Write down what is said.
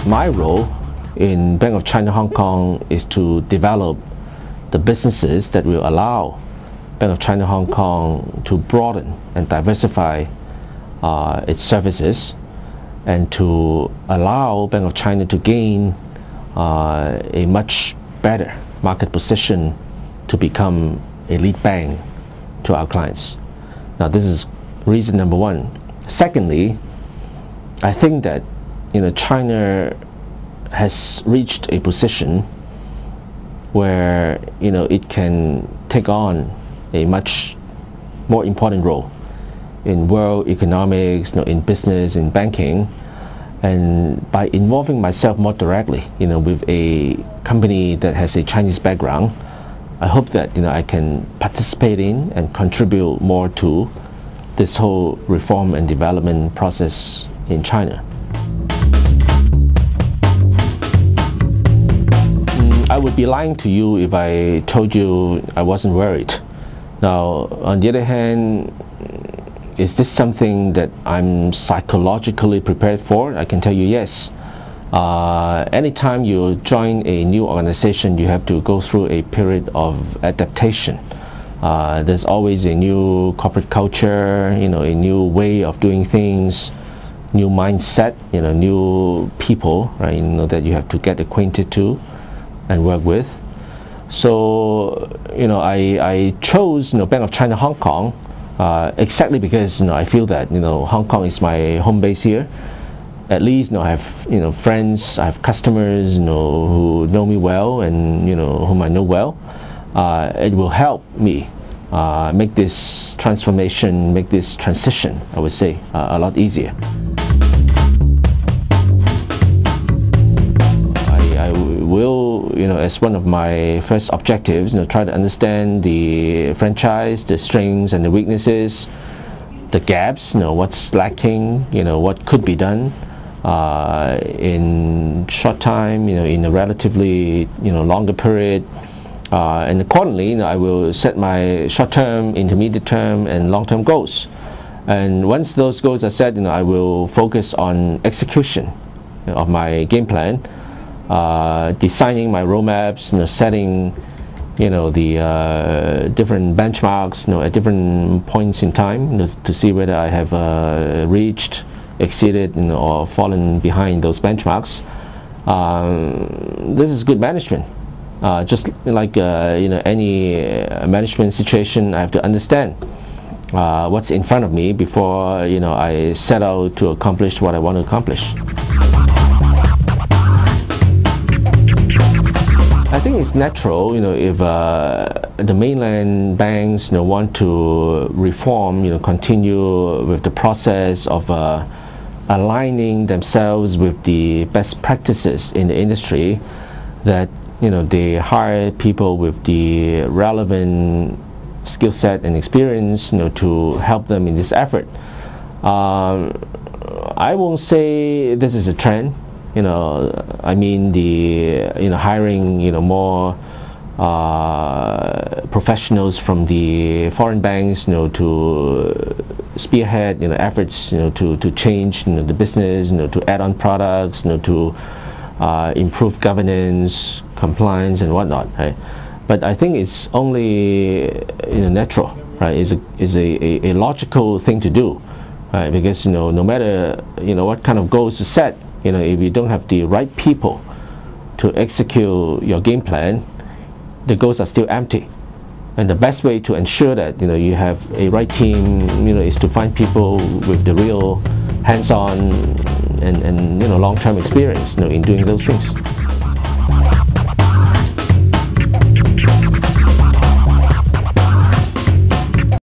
my role in Bank of China Hong Kong is to develop the businesses that will allow Bank of China Hong Kong to broaden and diversify its services, and to allow Bank of China to gain a much better market position to become a lead bank to our clients. Now, this is reason number one. Secondly, I think that China has reached a position where it can take on a much more important role in world economics, in business, in banking, and by involving myself more directly, with a company that has a Chinese background, I hope that I can participate in and contribute more to this whole reform and development process in China. I would be lying to you if I told you I wasn't worried. Now, on the other hand, is this something that I'm psychologically prepared for? I can tell you yes. Anytime you join a new organization, you have to go through a period of adaptation. There's always a new corporate culture, a new way of doing things, new mindset, new people, right? That you have to get acquainted to and work with. So, I chose Bank of China Hong Kong exactly because I feel that Hong Kong is my home base here. At least I have friends, I have customers who know me well and whom I know well. It will help me make this transformation, make this transition, I would say, a lot easier. I will, as one of my first objectives, try to understand the franchise, the strengths and the weaknesses, the gaps, what's lacking, what could be done in short time, in a relatively, longer period. And accordingly, I will set my short-term, intermediate term, and long-term goals. And once those goals are set, I will focus on execution of my game plan, designing my roadmaps, setting, the different benchmarks, at different points in time, to see whether I have reached, exceeded, or fallen behind those benchmarks. This is good management. Just like any management situation, I have to understand what's in front of me before I set out to accomplish what I want to accomplish. I think it's natural, if the mainland banks want to reform, continue with the process of aligning themselves with the best practices in the industry, that they hire people with the relevant skill set and experience to help them in this effort. I won't say this is a trend. I mean the hiring more professionals from the foreign banks to spearhead efforts to change the business, to add on products, to improve governance, compliance, and whatnot, right? But I think it's only natural, right? It's a logical thing to do, right? Because no matter what kind of goals to set, if you don't have the right people to execute your game plan, the goals are still empty. And the best way to ensure that you have a right team is to find people with the real hands-on and long-term experience in doing those things.